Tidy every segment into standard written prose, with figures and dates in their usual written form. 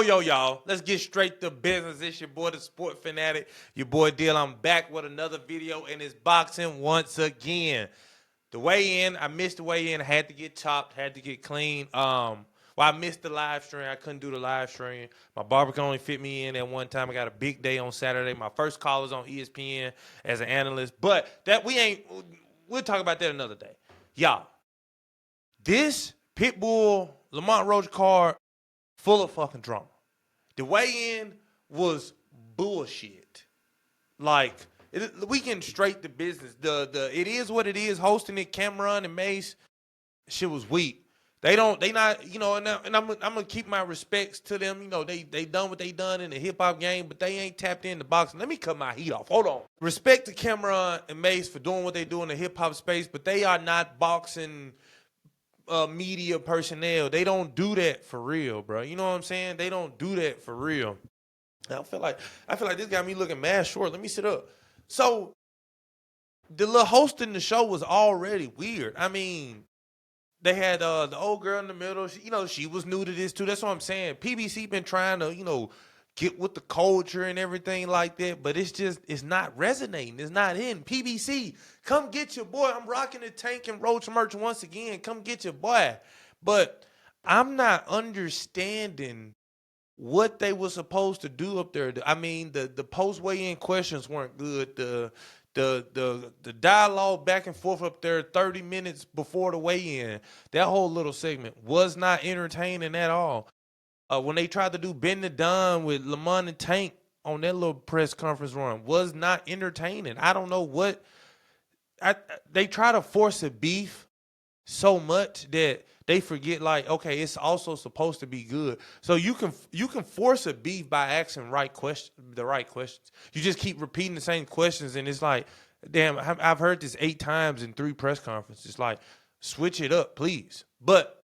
Yo, y'all, let's get straight to business. It's your boy, the Sport Fanatic, your boy Deal. I'm back with another video, and it's boxing once again. The weigh-in, I missed the weigh-in. I had to get chopped, had to get clean. I missed the live stream. I couldn't do the live stream. My barber can only fit me in at one time. I got a big day on Saturday. My first call is on ESPN as an analyst, but we'll talk about that another day. Y'all, this Pitbull Lamont Roach card, full of fucking drama. The weigh-in was bullshit. Like, we getting straight to business. It is what it is. Hosting it, Cameron and Mace, shit was weak. They not, and I'm gonna keep my respects to them. They done what they done in the hip hop game, but they ain't tapped into boxing. Let me cut my heat off. Hold on. Respect to Cameron and Mace for doing what they do in the hip hop space, but they are not boxing media personnel. They don't do that for real, bro. You know what I'm saying? They don't do that for real. I feel like this got me looking mad short. Let me sit up. So the little hosting the show was already weird. I mean, they had the old girl in the middle. She was new to this too. That's what I'm saying. PBC been trying to get with the culture and everything like that, but it's not resonating. It's not in. PBC, come get your boy. I'm rocking the Tank and Roach merch once again. Come get your boy. But I'm not understanding what they were supposed to do up there. I mean, the post weigh-in questions weren't good. The dialogue back and forth up there 30 minutes before the weigh-in, that whole little segment was not entertaining at all. When they tried to do Bend the Don with Lamont and Tank on that little press conference run, was not entertaining. I don't know what. They try to force a beef so much that they forget, like, okay, it's also supposed to be good. So you can force a beef by asking the right questions. You just keep repeating the same questions, and it's like, damn, I've heard this 8 times in 3 press conferences. Like, switch it up, please. But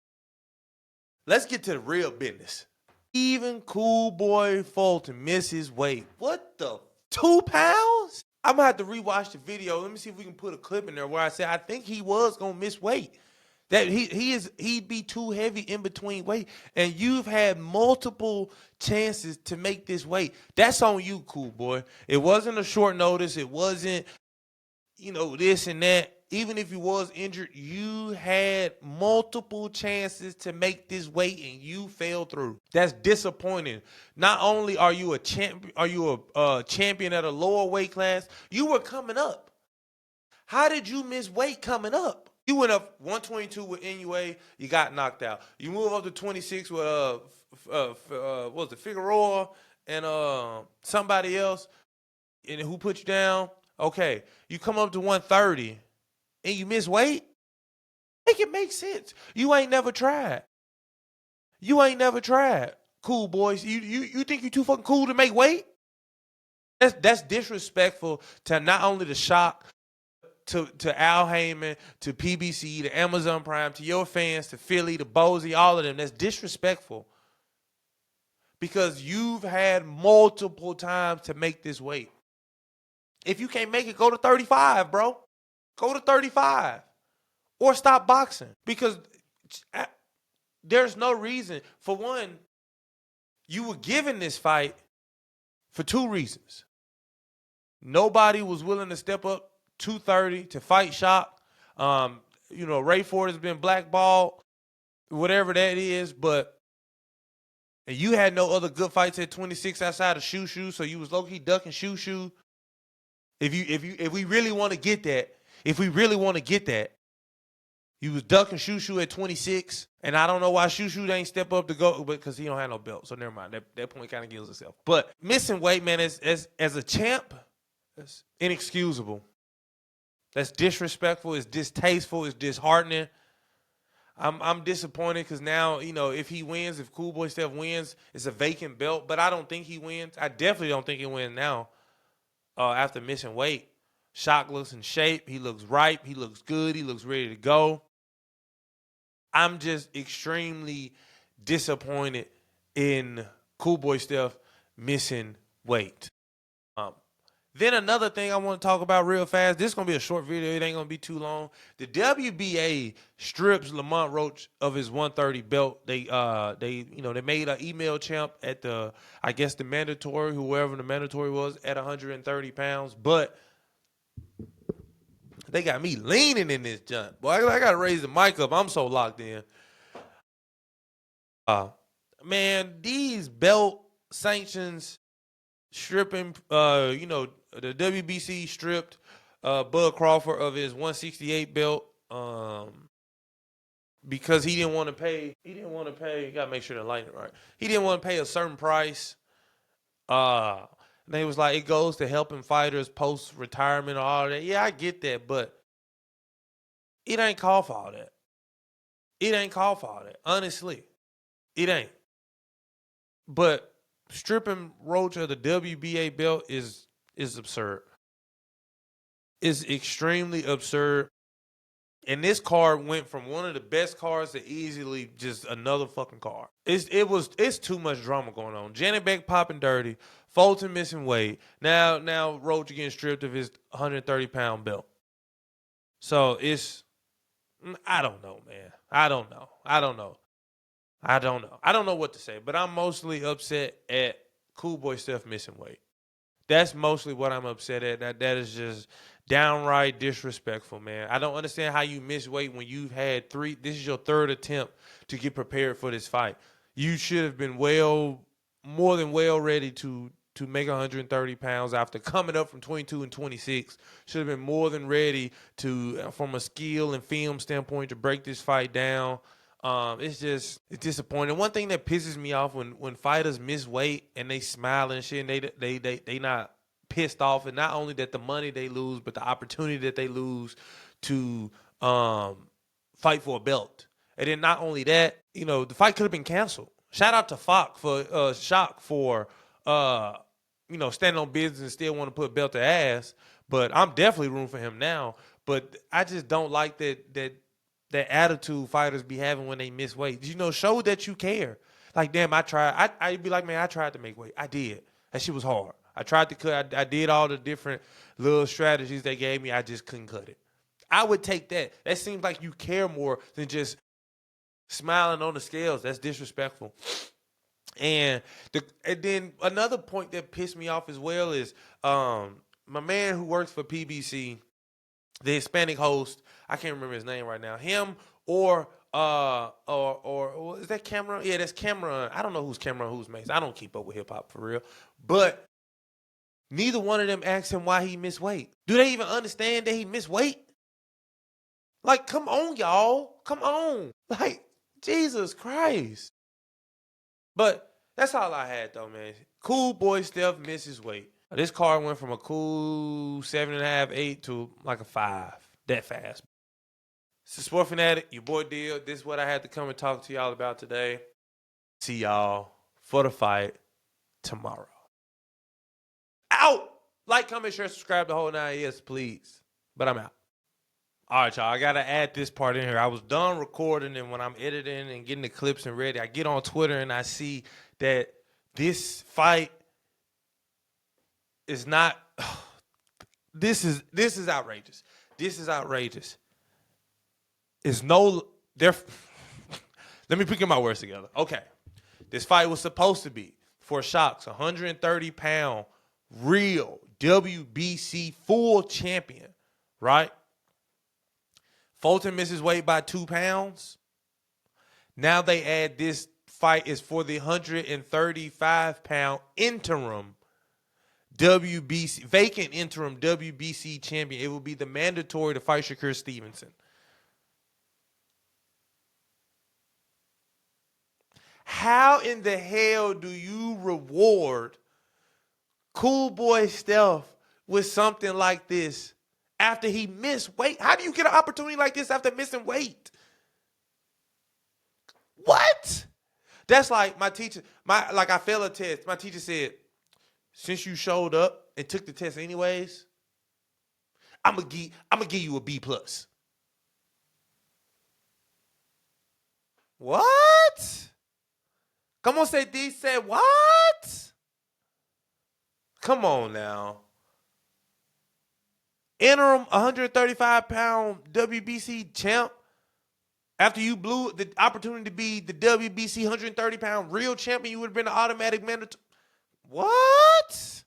let's get to the real business. Even Cool Boy Fulton misses weight. What the 2 pounds? I'm gonna have to rewatch the video. Let me see if we can put a clip in there where I said I think he was gonna miss weight. That he'd be too heavy in between weight. And you've had multiple chances to make this weight. That's on you, Cool Boy. It wasn't a short notice. It wasn't, this and that. Even if you was injured, you had multiple chances to make this weight and you fell through. That's disappointing. Not only are you a champion at a lower weight class, you were coming up. How did you miss weight coming up? You went up 122 with NUA, you got knocked out. You move up to 26 with what was it, Figueroa and somebody else, and who put you down? Okay, you come up to 130 and you miss weight? Make it make sense. You ain't never tried. Cool boys. You think you too fucking cool to make weight? That's disrespectful to not only the Shock, to Al Heyman, to PBC, to Amazon Prime, to your fans, to Philly, to Bozy, all of them. That's disrespectful. Because you've had multiple times to make this weight. If you can't make it, go to 35, bro. Go to 35. Or stop boxing. Because there's no reason. For one, you were given this fight for 2 reasons. Nobody was willing to step up 230 to fight Shock. Ray Ford has been blackballed, whatever that is, but you had no other good fights at 26 outside of Shoo, so you was low-key ducking Shoo. If we really want to get that, you was ducking Shoo at 26, and I don't know why Shoo ain't step up to go, because he don't have no belt, so never mind. That point kind of kills itself. But missing weight, man, as a champ, that's inexcusable. That's disrespectful. It's distasteful. It's disheartening. I'm disappointed because now, if he wins, if Cool Boy Steph wins, it's a vacant belt. But I don't think he wins. I definitely don't think he wins now after missing weight. Shock looks in shape. He looks ripe. He looks good. He looks ready to go. I'm just extremely disappointed in Cool Boy Steph missing weight. Then another thing I want to talk about real fast. This is gonna be a short video. It ain't gonna be too long. The WBA strips Lamont Roach of his 130 belt. They made an email champ at the, I guess, the mandatory, whoever the mandatory was, at 130 pounds. But they got me leaning in this jump. Boy, I gotta raise the mic up. I'm so locked in. Man, these belt sanctions stripping, the WBC stripped Bud Crawford of his 168 belt because he didn't want to pay. He didn't want to pay. You gotta make sure the lighting right. He didn't want to pay a certain price. And they was like, it goes to helping fighters post retirement or all that. Yeah, I get that, but it ain't called for all that. It ain't called for all that. Honestly, it ain't. But stripping Roach of the WBA belt is absurd. It's extremely absurd. And this card went from one of the best cards to easily just another fucking card. It's too much drama going on. Janet Beck popping dirty, Fulton missing weight. Now Roach getting stripped of his 130-pound belt. So I don't know, man. I don't know. I don't know what to say, but I'm mostly upset at Cool Boy Steph missing weight. That's mostly what I'm upset at. That is just downright disrespectful, man. I don't understand how you miss weight when you've had this is your third attempt to get prepared for this fight. You should have been more than well ready to make 130 pounds after coming up from 22 and 26. Should have been more than ready from a skill and film standpoint, to break this fight down. It's disappointing. One thing that pisses me off when fighters miss weight and they smile and shit, and they not pissed off, and not only that the money they lose, but the opportunity that they lose to fight for a belt. And then not only that, the fight could have been canceled. Shout out to Shock for standing on business and still want to put belt to ass. But I'm definitely rooting for him now. But I just don't like that attitude fighters be having when they miss weight. Show that you care. Like, damn, I tried. I'd be like, man, I tried to make weight. I did. That shit was hard. I tried to cut. I did all the different little strategies they gave me. I just couldn't cut it. I would take that. That seems like you care more than just smiling on the scales. That's disrespectful. And then another point that pissed me off as well is my man who works for PBC, the Hispanic host. I can't remember his name right now. Him or is that Cameron? Yeah, that's Cameron. I don't know who's Cameron, who's Mace. I don't keep up with hip hop for real. But neither one of them asked him why he missed weight. Do they even understand that he missed weight? Like, come on, y'all. Come on. Like, Jesus Christ. But that's all I had, though, man. Cool Boy Steph misses weight. This card went from a cool 7.5, 8 to like a 5. That fast. It's the Sport Fanatic, your boy Deal. This is what I had to come and talk to y'all about today. See y'all for the fight tomorrow. Out! Like, comment, share, subscribe, the whole 9. Yes, please. But I'm out. All right, y'all. I got to add this part in here. I was done recording, and when I'm editing and getting the clips and ready, I get on Twitter and I see that this fight is not... This is outrageous. This is outrageous. Let me put my words together. Okay. This fight was supposed to be for Shock's 130-pound real WBC full champion, right? Fulton misses weight by 2 pounds. Now they add this fight is for the 135-pound interim vacant interim WBC champion. It will be the mandatory to fight Shakur Stevenson. How in the hell do you reward Cool Boy Steph with something like this after he missed weight? How do you get an opportunity like this after missing weight? What? That's like my teacher, I failed a test. My teacher said, since you showed up and took the test anyways, I'm gonna give you a B+. What? Come on, say D said what? Come on now. interim 135-pound WBC champ after you blew the opportunity to be the WBC 130-pound real champion, you would have been an automatic mandatory. What?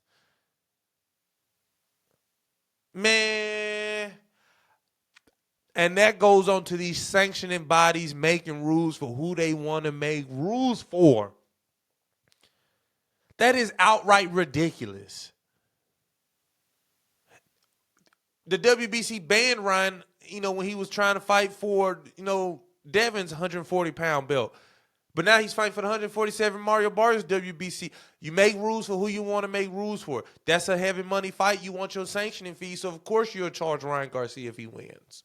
Man. And that goes on to these sanctioning bodies making rules for who they want to make rules for. That is outright ridiculous. The WBC banned Ryan, when he was trying to fight for, Devin's 140-pound belt. But now he's fighting for the 147 Mario Barrios WBC. You make rules for who you want to make rules for. That's a heavy money fight. You want your sanctioning fee, so of course you'll charge Ryan Garcia if he wins.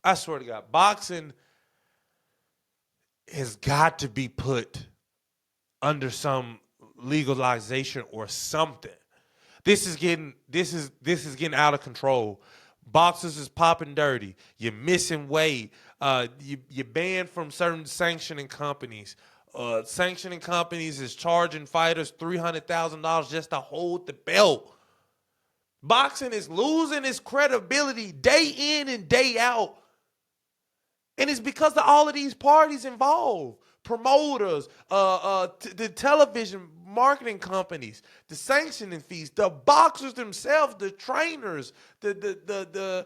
I swear to God, boxing has got to be put under some legalization or something. This is getting out of control. Boxers is popping dirty. You're missing weight. You're banned from certain sanctioning companies. Sanctioning companies is charging fighters $300,000 just to hold the belt. Boxing is losing its credibility day in and day out. And it's because of all of these parties involved. Promoters, the television marketing companies, the sanctioning fees, the boxers themselves, the trainers, the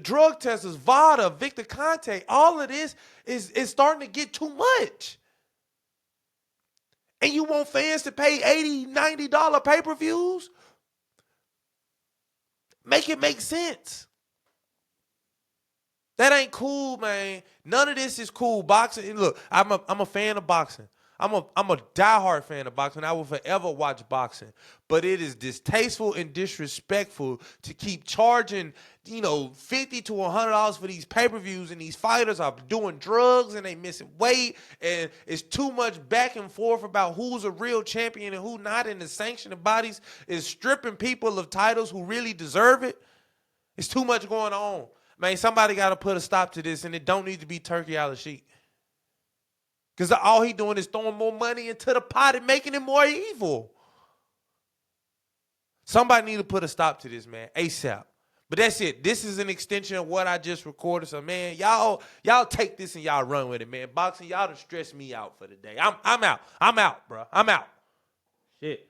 drug testers, VADA, Victor Conte, all of this is starting to get too much. And you want fans to pay $80, $90 pay-per-views? Make it make sense. That ain't cool, man. None of this is cool. Boxing, look, I'm a fan of boxing. I'm a diehard fan of boxing. I will forever watch boxing. But it is distasteful and disrespectful to keep charging, $50 to $100 for these pay-per-views, and these fighters are doing drugs and they missing weight, and it's too much back and forth about who's a real champion and who not, and the sanctioning bodies is stripping people of titles who really deserve it. It's too much going on. Man, somebody got to put a stop to this, and it don't need to be turkey out of sheet. Because all he doing is throwing more money into the pot and making it more evil. Somebody need to put a stop to this, man, ASAP. But that's it. This is an extension of what I just recorded. So, man, y'all take this and y'all run with it, man. Boxing, y'all done stressed me out for the day. I'm out. I'm out, bro. I'm out. Shit.